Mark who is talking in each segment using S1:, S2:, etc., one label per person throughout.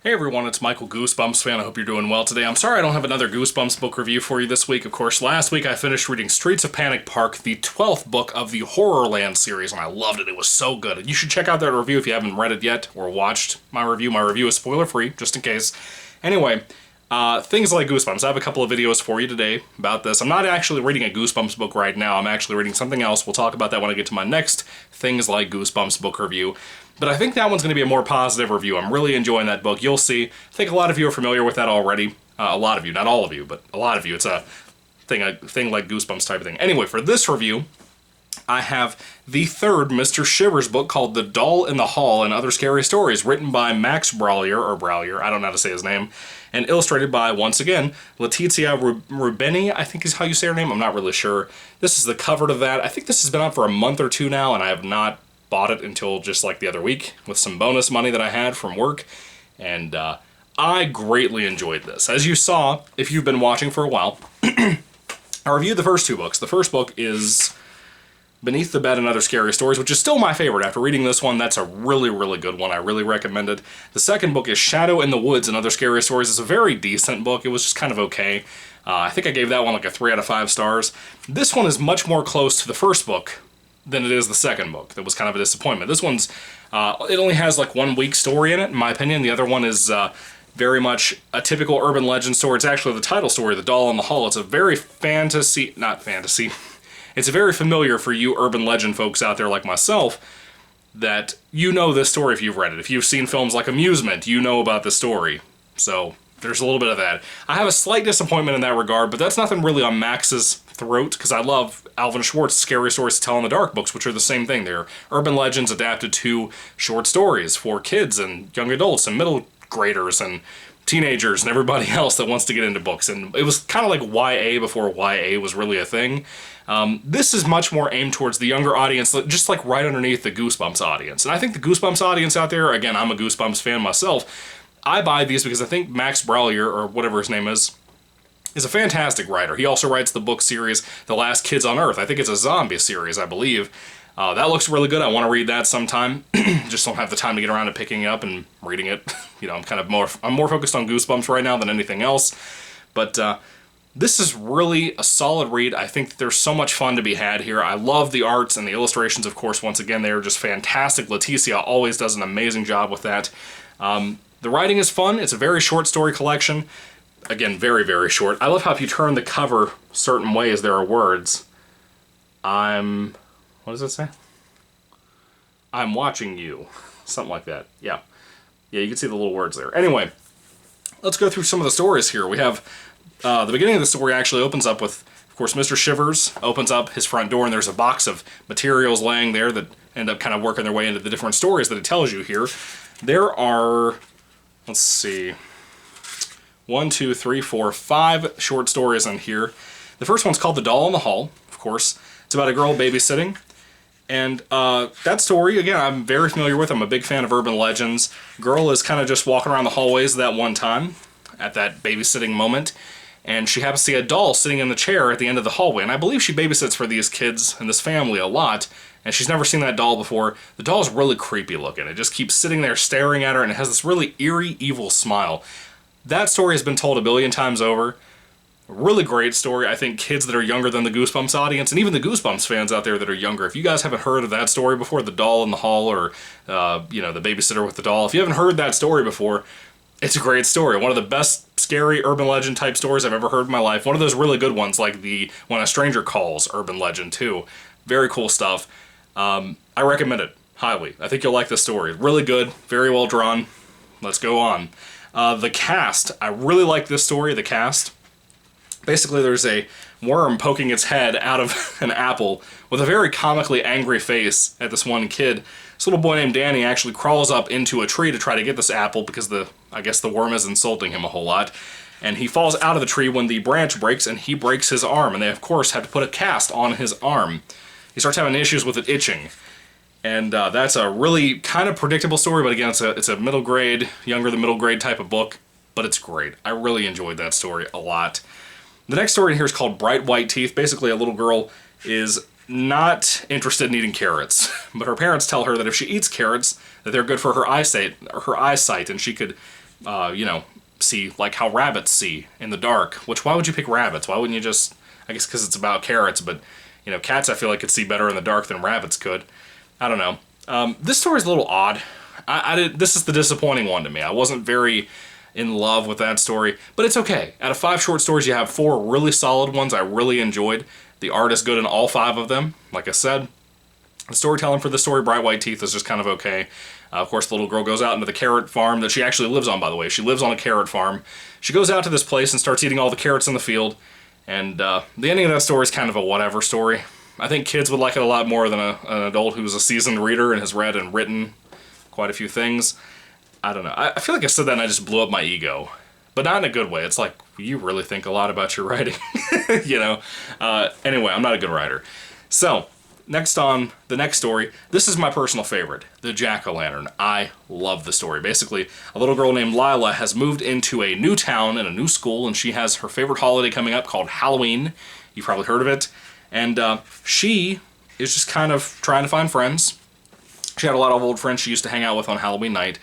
S1: Hey everyone, it's Michael GoosebumpsFan. I hope you're doing well today. I'm sorry I don't have another Goosebumps book review for you this week. Of course, last week I finished reading Streets of Panic Park, the 12th book of the Horrorland series, and I loved it. It was so good. You should check out that review if you haven't read it yet or watched my review. My review is spoiler-free, just in case. Anyway, things like Goosebumps. I have a couple of videos for you today about this. I'm not actually reading a Goosebumps book right now. I'm actually reading something else. We'll talk about that when I get to my next Things Like Goosebumps book review. But I think that one's going to be a more positive review. I'm really enjoying that book. You'll see. I think a lot of you are familiar with that already. A lot of you, not all of you, but a lot of you. It's a thing like Goosebumps type of thing. Anyway, for this review, I have the third Mr. Shivers book called The Doll in the Hall and Other Scary Stories, written by Max Brallier, I don't know how to say his name, and illustrated by, once again, Letizia Rubini, I think is how you say her name. I'm not really sure. This is the cover to that. I think this has been out for a month or two now, and I have not bought it until just like the other week with some bonus money that I had from work, and I greatly enjoyed this. As you saw, if you've been watching for a while, I reviewed the first two books. The first book is Beneath the Bed and Other Scary Stories, which is still my favorite. After reading this one, that's a really, really good one. I really recommend it. The second book is Shadow in the Woods and Other Scary Stories. It's a very decent book. It was just kind of okay. I think I gave that one like a 3 out of 5 stars. This one is much more close to the first book than it is the second book. That was kind of a disappointment. This one's, it only has like one weak story in it, in my opinion. The other one is very much a typical urban legend story. It's actually the title story, The Doll in the Hall. It's a very not fantasy. It's very familiar for you urban legend folks out there like myself that you know this story if you've read it. If you've seen films like Amusement, you know about the story. So there's a little bit of that. I have a slight disappointment in that regard, but that's nothing really on Max's throat, because I love Alvin Schwartz's Scary Stories to Tell in the Dark books, which are the same thing. They're urban legends adapted to short stories for kids and young adults and middle graders and teenagers and everybody else that wants to get into books. And it was kind of like YA before YA was really a thing. This is much more aimed towards the younger audience, just like right underneath the Goosebumps audience. And I think the Goosebumps audience out there, again, I'm a Goosebumps fan myself, I buy these because I think Max Brallier, or whatever his name is a fantastic writer. He also writes the book series, The Last Kids on Earth. I think it's a zombie series, I believe. That looks really good. I want to read that sometime. Just don't have the time to get around to picking it up and reading it. You know, I'm more focused on Goosebumps right now than anything else. But this is really a solid read. I think that there's so much fun to be had here. I love the arts and the illustrations, of course. Once again, they are just fantastic. Leticia always does an amazing job with that. The writing is fun. It's a very short story collection. Again, very, very short. I love how if you turn the cover certain ways, there are words. What does it say? I'm watching you. Something like that. Yeah. Yeah, you can see the little words there. Anyway, let's go through some of the stories here. We have, the beginning of the story actually opens up with, of course, Mr. Shivers opens up his front door and there's a box of materials laying there that end up kind of working their way into the different stories that it tells you here. There are, let's see, 1, 2, 3, 4, 5 short stories in here. The first one's called The Doll in the Hall, of course. It's about a girl babysitting. And that story, again, I'm very familiar with. I'm a big fan of urban legends. Girl is kind of just walking around the hallways that one time, at that babysitting moment, and she happens to see a doll sitting in the chair at the end of the hallway. And I believe she babysits for these kids and this family a lot, and she's never seen that doll before. The doll's really creepy looking. It just keeps sitting there staring at her, and it has this really eerie, evil smile. That story has been told a billion times over. Really great story. I think kids that are younger than the Goosebumps audience, and even the Goosebumps fans out there that are younger, if you guys haven't heard of that story before, The Doll in the Hall, or, you know, The Babysitter with the Doll, if you haven't heard that story before, it's a great story. One of the best scary urban legend type stories I've ever heard in my life. One of those really good ones, like the When a Stranger Calls urban legend, too. Very cool stuff. I recommend it highly. I think you'll like the story. Really good, very well drawn. Let's go on. The cast. I really like this story, the cast. Basically, there's a worm poking its head out of an apple with a very comically angry face at this one kid. This little boy named Danny actually crawls up into a tree to try to get this apple because I guess the worm is insulting him a whole lot. And he falls out of the tree when the branch breaks, and he breaks his arm. And they, of course, have to put a cast on his arm. He starts having issues with it itching. And that's a really kind of predictable story, but again, it's a middle grade, younger than middle grade type of book, but it's great. I really enjoyed that story a lot. The next story in here is called Bright White Teeth. Basically, a little girl is not interested in eating carrots, but her parents tell her that if she eats carrots, that they're good for her eyesight, and she could you know, see like how rabbits see in the dark. Which, why would you pick rabbits? Why wouldn't you just, I guess because it's about carrots, but, you know, cats I feel like could see better in the dark than rabbits could. I don't know. This story's a little odd. This is the disappointing one to me. I wasn't very in love with that story, but it's okay. Out of 5 short stories, you have 4 really solid ones I really enjoyed. The art is good in all 5 of them. Like I said, the storytelling for the story, Bright White Teeth, is just kind of okay. Of course, the little girl goes out into the carrot farm that she actually lives on, by the way. She lives on a carrot farm. She goes out to this place and starts eating all the carrots in the field. And the ending of that story is kind of a whatever story. I think kids would like it a lot more than an adult who's a seasoned reader and has read and written quite a few things. I don't know. I feel like I said that and I just blew up my ego. But not in a good way. It's like, you really think a lot about your writing. You know? Anyway, I'm not a good writer. So, next on the next story, this is my personal favorite, the Jackolantern. I love the story. Basically, a little girl named Lila has moved into a new town and a new school, and she has her favorite holiday coming up called Halloween. You've probably heard of it. And she is just kind of trying to find friends. She had a lot of old friends she used to hang out with on Halloween night.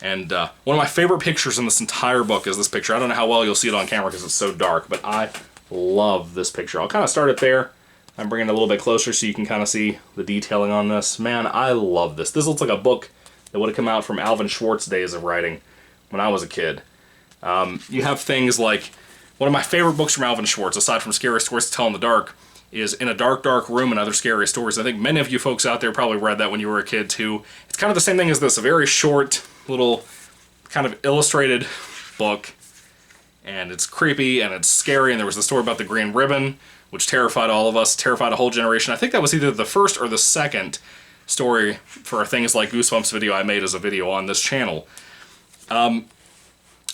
S1: And one of my favorite pictures in this entire book is this picture. I don't know how well you'll see it on camera because it's so dark, but I love this picture. I'll kind of start it there. I'm bringing it a little bit closer so you can kind of see the detailing on this. Man, I love this. This looks like a book that would have come out from Alvin Schwartz days of writing when I was a kid. You have things like, one of my favorite books from Alvin Schwartz, aside from Scary Stories to Tell in the Dark, is In a Dark, Dark Room and Other Scary Stories. I think many of you folks out there probably read that when you were a kid too. It's kind of the same thing as this, a very short, little, kind of illustrated book. And it's creepy and it's scary, and there was the story about the green ribbon, which terrified all of us, terrified a whole generation. I think that was either the first or the second story for things like Goosebumps video I made as a video on this channel. I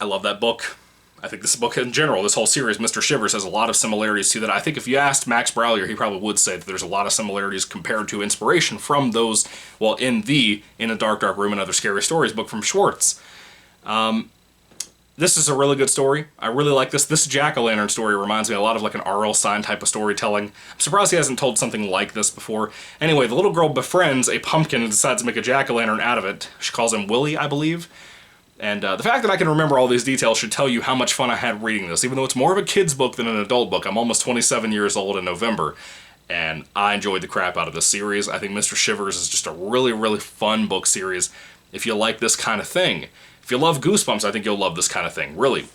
S1: love that book. I think this book in general, this whole series, Mr. Shivers, has a lot of similarities to that. I think if you asked Max Browlier, he probably would say that there's a lot of similarities compared to inspiration from those, well, in a Dark, Dark Room and Other Scary Stories book from Schwartz. This is a really good story. I really like this. This Jack-o'-lantern story reminds me a lot of like an R.L. Stine type of storytelling. I'm surprised he hasn't told something like this before. Anyway, the little girl befriends a pumpkin and decides to make a jack-o'-lantern out of it. She calls him Willie, I believe. And the fact that I can remember all these details should tell you how much fun I had reading this. Even though it's more of a kid's book than an adult book. I'm almost 27 years old in November. And I enjoyed the crap out of this series. I think Mr. Shivers is just a really, really fun book series if you like this kind of thing. If you love Goosebumps, I think you'll love this kind of thing, really.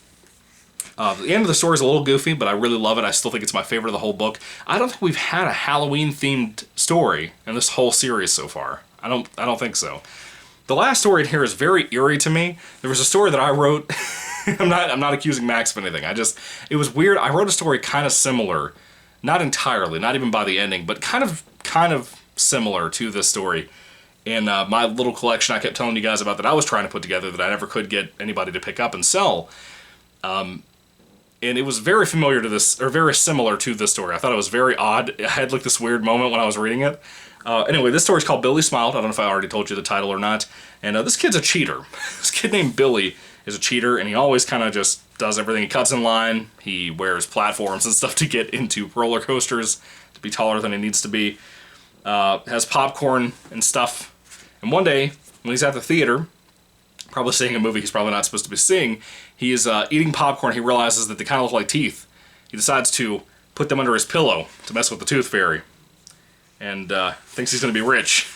S1: The end of the story is a little goofy, but I really love it. I still think it's my favorite of the whole book. I don't think we've had a Halloween-themed story in this whole series so far. I don't think so. The last story in here is very eerie to me. There was a story that I wrote. I'm not accusing Max of anything. It was weird. I wrote a story kind of similar, not entirely, not even by the ending, but kind of similar to this story. In my little collection I kept telling you guys about that I was trying to put together that I never could get anybody to pick up and sell. And it was very familiar to this, or very similar to this story. I thought it was very odd. I had like this weird moment when I was reading it. Anyway, this story is called Billy Smiled. I don't know if I already told you the title or not. And this kid's a cheater. This kid named Billy is a cheater, and he always kind of just does everything. He cuts in line. He wears platforms and stuff to get into roller coasters to be taller than he needs to be. Has popcorn and stuff. And one day, when he's at the theater, probably seeing a movie he's probably not supposed to be seeing, he is eating popcorn. He realizes that they kind of look like teeth. He decides to put them under his pillow to mess with the tooth fairy. And thinks he's going to be rich.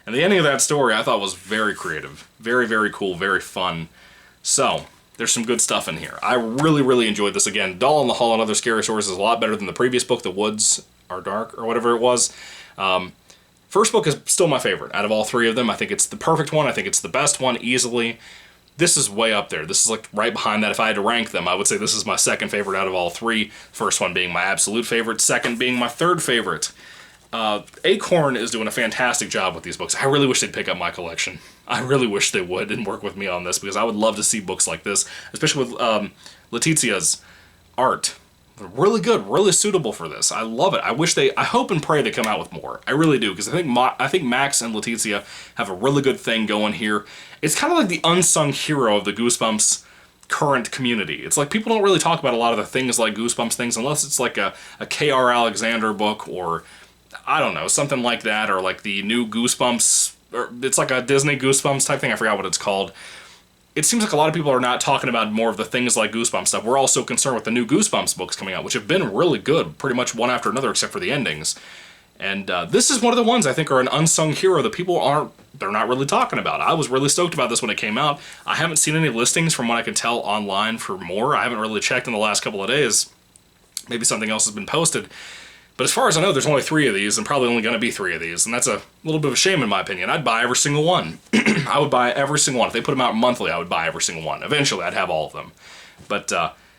S1: And the ending of that story I thought was very creative. Very, very cool, very fun. So, there's some good stuff in here. I really, really enjoyed this. Again, Doll in the Hall and Other Scary Stories is a lot better than the previous book, The Woods Are Dark, or whatever it was. First book is still my favorite out of all 3 of them. I think it's the perfect one. I think it's the best one, easily. This is way up there. This is like right behind that. If I had to rank them, I would say this is my second favorite out of all 3. First one being my absolute favorite, second being my third favorite. Acorn is doing a fantastic job with these books. I really wish they'd pick up my collection. I really wish they would and work with me on this, because I would love to see books like this, especially with Letitia's art. They're really good, really suitable for this. I love it. I hope and pray they come out with more. I really do, because I think Max and Letitia have a really good thing going here. It's kind of like the unsung hero of the Goosebumps current community. It's like people don't really talk about a lot of the things like Goosebumps things unless it's like a K.R. Alexander book, or I don't know, something like that, or like the new Goosebumps, or it's like a Disney Goosebumps type thing. I forgot what it's called. it seems like a lot of people are not talking about more of the things like Goosebumps stuff. We're also concerned with the new Goosebumps books coming out, which have been really good, pretty much one after another, except for the endings. And this is one of the ones I think are an unsung hero that people they're not really talking about. I was really stoked about this when it came out. I haven't seen any listings from what I can tell online for more. I haven't really checked in the last couple of days. Maybe something else has been posted. But as far as I know, there's only 3 of these, and probably only going to be 3 of these, and that's a little bit of a shame in my opinion. I'd buy every single one. I would buy every single one. If they put them out monthly, I would buy every single one. Eventually, I'd have all of them. But,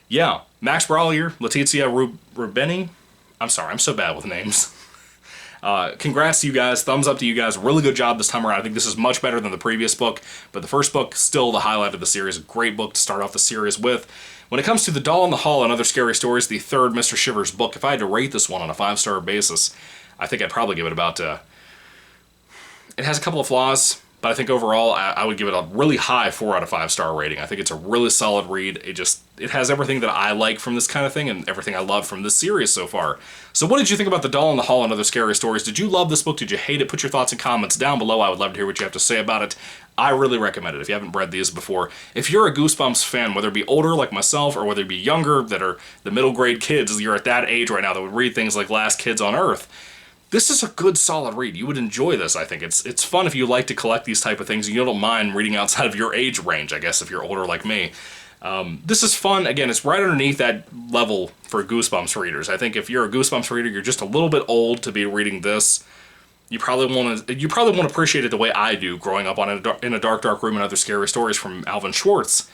S1: yeah, Max Brawlier, Letizia Rubini. I'm sorry, I'm so bad with names. Congrats to you guys. Thumbs up to you guys. Really good job this time around. I think this is much better than the previous book, but the first book, still the highlight of the series. A great book to start off the series with. When it comes to The Doll in the Hall and Other Scary Stories, the 3rd Mr. Shivers book, if I had to rate this one on a 5-star basis, I think I'd probably give it about, it has a couple of flaws, but I think overall I would give it a really high 4 out of 5 star rating. I think it's a really solid read. It has everything that I like from this kind of thing and everything I love from this series so far. So what did you think about The Doll in the Hall and Other Scary Stories? Did you love this book? Did you hate it? Put your thoughts and comments down below. I would love to hear what you have to say about it. I really recommend it if you haven't read these before. If you're a Goosebumps fan, whether it be older like myself or whether it be younger, that are the middle grade kids, you're at that age right now that would read things like Last Kids on Earth, this is a good, solid read. You would enjoy this, I think. It's fun if you like to collect these type of things and you don't mind reading outside of your age range, I guess, if you're older like me. This is fun. Again, it's right underneath that level for Goosebumps readers. I think if you're a Goosebumps reader, you're just a little bit old to be reading this. You probably won't appreciate it the way I do, growing up in a dark, dark room and Other Scary Stories from Alvin Schwartz.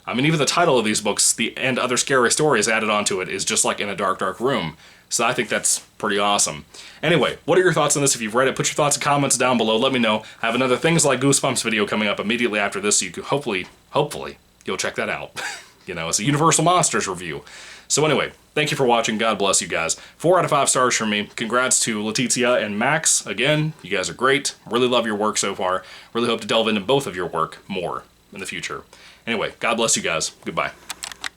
S1: I mean, even the title of these books, and Other Scary Stories added onto it, is just like In a Dark, Dark Room. So I think that's pretty awesome. Anyway, what are your thoughts on this? If you've read it, put your thoughts and comments down below. Let me know. I have another Things Like Goosebumps video coming up immediately after this, so you can hopefully, you'll check that out. It's a Universal Monsters review. So anyway, thank you for watching. God bless you guys. 4 out of 5 stars from me. Congrats to Letizia and Max. Again, you guys are great. Really love your work so far. Really hope to delve into both of your work more in the future. Anyway, God bless you guys. Goodbye.